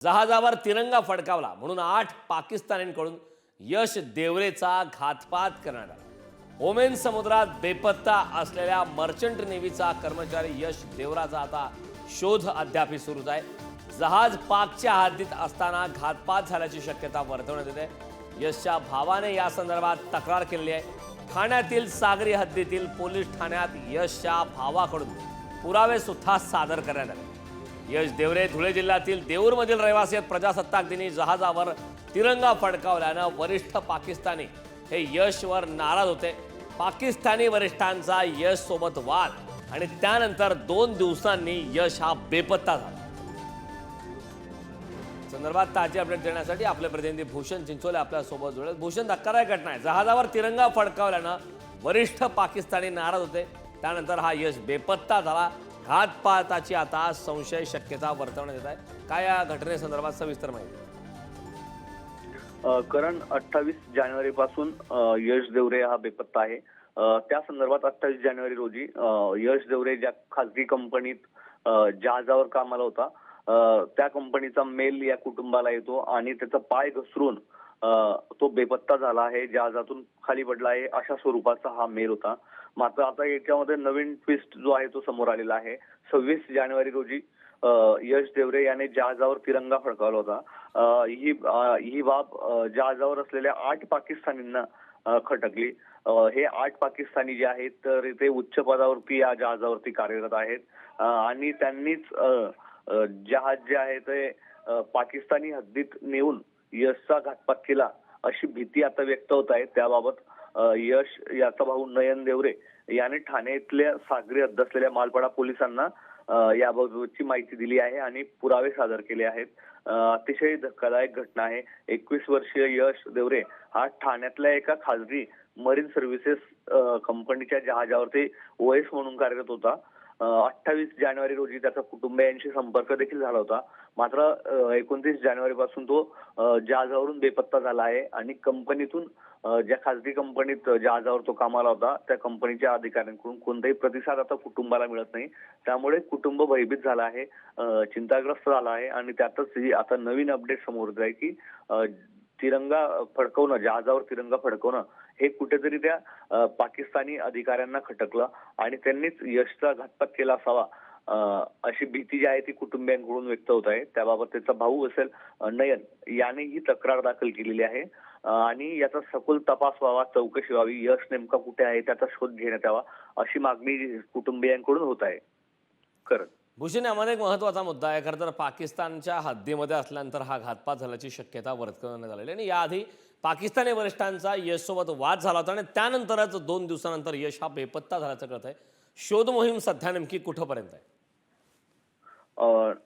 जहाजावर तिरंगा फडकावला म्हणून 8 पाकिस्तानींकडून यश देवरेचा घातपात करण्यात आला। ओमेन समुद्रात बेपत्ता असलेल्या मर्चंट नेव्हीचा कर्मचारी यश देवराचा आता शोध अद्याप सुरूच आहे। जहाज पाकच्या हद्दीत असताना घातपात झाल्याची शक्यता वर्तवण्यात येते। यशच्या भावाने या संदर्भात तक्रार केली आहे। ठाण्यातील सागरी हद्दीतील पोलीस ठाण्यात यशच्या भावाकडून पुरावे सुद्धा सादर करण्यात आले। यश देवरे धुळे जिल्ह्यातील देऊरमधील रहिवासी आहेत। प्रजासत्ताक दिनी जहाजावर तिरंगा फडकावल्यानं वरिष्ठ पाकिस्तानी हे यशवर नाराज होते। पाकिस्तानी वरिष्ठांचा यश सोबत वाद आणि त्यानंतर 2 दिवसांनी यश हा बेपत्ता झाला। संदर्भात ताजी अपडेट देण्यासाठी आपले प्रतिनिधी भूषण चिंचोले आपल्या सोबत जोडले। भूषण, धक्कादायक घटना आहे। जहाजावर तिरंगा फडकावल्यानं वरिष्ठ पाकिस्तानी नाराज होते, त्यानंतर हा यश बेपत्ता झाला। घातपाताची आता संशय शक्यता वर्तवण्यात येत आहे। काय या घटनेसंदर्भात सविस्तर माहिती? करण 28 जानेवारी पासून यश देवरे हा बेपत्ता आहे। त्या संदर्भात 28 जानेवारी रोजी यश देवरे ज्या खासगी कंपनीत जहाजावर कामाला होता त्या कंपनीचा मेल या कुटुंबाला येतो आणि त्याचा पाय घसरून तो बेपत्ता झाला आहे, जहाजातून खाली पडला आहे, अशा स्वरूपाचा हा मेल होता। मात्र आता याच्यामध्ये नवीन ट्विस्ट जो आहे तो समोर आलेला आहे। 26 जानेवारी रोजी यश देवरे याने जहाजावर तिरंगा फडकावला होता। ही बाब जहाजावर असलेल्या 8 पाकिस्तानींना खटकली। हे 8 पाकिस्तानी जे आहेत तर ते उच्च पदावरती या जहाजावरती कार्यरत आहेत आणि त्यांनीच जहाज जे आहे ते पाकिस्तानी हद्दीत नेऊन यशचा घातपात केला अशी भीती आता व्यक्त होत आहे। त्याबाबत यश याचा भाऊ नयन देवरे याने ठाणे इथल्या सागरी हद्द असलेल्या मालपाडा पोलिसांना याबाबतची माहिती दिली आहे आणि पुरावे सादर केले आहेत। अतिशय धक्कादायक घटना आहे। 21 वर्षीय यश देवरे हा ठाण्यातल्या एका खासगी मरीन सर्व्हिसेस कंपनीच्या जहाजावरती ओएस म्हणून कार्यरत होता। 28 जानेवारी रोजी त्याचा कुटुंबियांशी संपर्क देखील झाला होता। मात्र 29 जानेवारी पासून तो जहाजावरून बेपत्ता झाला आहे आणि कंपनीतून ज्या खासगी कंपनीत जहाजावर तो कामाला होता त्या कंपनीच्या अधिकाऱ्यांकडून कोणताही प्रतिसाद आता कुटुंबाला मिळत नाही। त्यामुळे कुटुंब भयभीत झालं आहे, चिंताग्रस्त झाला आहे आणि त्यातच आता नवीन अपडेट समोर येत आहे की तिरंगा फडकवणं, जहाजावर तिरंगा फडकवणं हे कुठेतरी त्या पाकिस्तानी अधिकाऱ्यांना खटकलं आणि त्यांनीच यशचा घातपात केला असावा अशी भीती जी आहे ती कुटुंबियांकडून व्यक्त होत आहे। त्याबाबत त्याचा भाऊ असेल नयन याने ही तक्रार दाखल केलेली आहे आणि याचा सखोल तपास व्हावा, चौकशी व्हावी, यश नेमका कुठे आहे त्याचा शोध घेण्यात यावा अशी मागणी कुटुंबियांकडून होत आहे। खरं भूषण, यामध्ये एक महत्त्वाचा मुद्दा आहे। खरं तर पाकिस्तानच्या हद्दीमध्ये असल्यानंतर हा घातपात झाल्याची शक्यता वर्तवण्यात आलेली आणि याआधी पाकिस्तानी वरिष्ठांचा यशसोबत वाद झाला होता आणि त्यानंतरच 2 दिवसानंतर यश हा बेपत्ता झाल्याचं कळत आहे। शोध मोहीम सध्या नेमकी कुठपर्यंत आहे?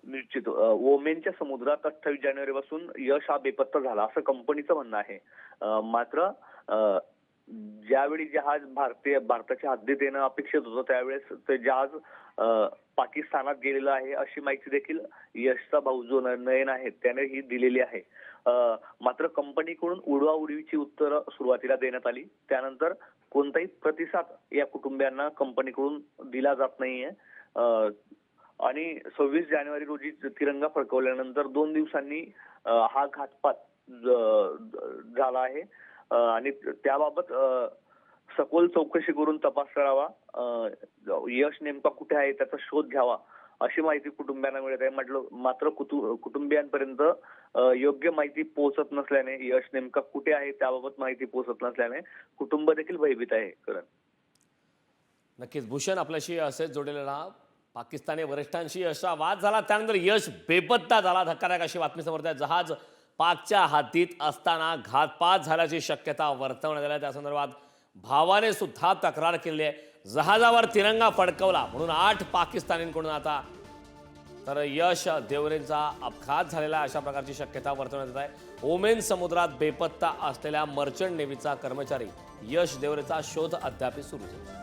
निश्चित ओमेनच्या समुद्रात 28 जानेवारी पासून यश हा बेपत्ता झाला असं कंपनीचं म्हणणं आहे। मात्र ज्यावेळी जहाज भारताच्या हद्दीत येणं अपेक्षित होतं त्यावेळेस ते जहाज पाकिस्तानात गेलेलं आहे अशी माहिती देखील यशचा भाऊ जो नयन आहे त्याने ही दिलेली आहे। मात्र कंपनीकडून उडवाउडवीची उत्तरं सुरुवातीला देण्यात आली, त्यानंतर कोणताही प्रतिसाद या कुटुंबियांना कंपनीकडून दिला जात नाहीये आणि 26 जानेवारी रोजी तिरंगा फडकवल्यानंतर 2 दिवसांनी हा घातपात झाला आहे आणि त्याबाबत सखोल चौकशी करून तपास करावा, यश नेमका कुठे आहे त्याचा शोध घ्यावा अशी माहिती कुटुंबियांना मिळत आहे। मात्र कुटुंबियांपर्यंत योग्य माहिती पोहोचत नसल्याने, यश नेमका कुठे आहे त्याबाबत माहिती पोहोचत नसल्याने कुटुंब देखील भयभीत आहे। करण नक्कीच भूषण, आपल्याशी असेच जोडलेला पाकिस्तानी वरिष्ठांशी असा वाद झाला, त्यानंतर यश बेपत्ता झाला। धक्कादायक अशी बातमी समोर आहे। जहाज पाकच्या हद्दीत असताना घातपात झाल्याची शक्यता वर्तवण्यात आली। त्या संदर्भात भावाने सुद्धा तक्रार केली आहे। जहाजावर तिरंगा फडकवला म्हणून 8 पाकिस्तानींकडून आता तर यश देवरेंचा अपघात झालेला अशा प्रकारची शक्यता वर्तवण्यात येत आहे। ओमेन समुद्रात बेपत्ता असलेल्या मर्चंट नेव्हीचा कर्मचारी यश देवरेचा शोध अद्याप सुरू आहे।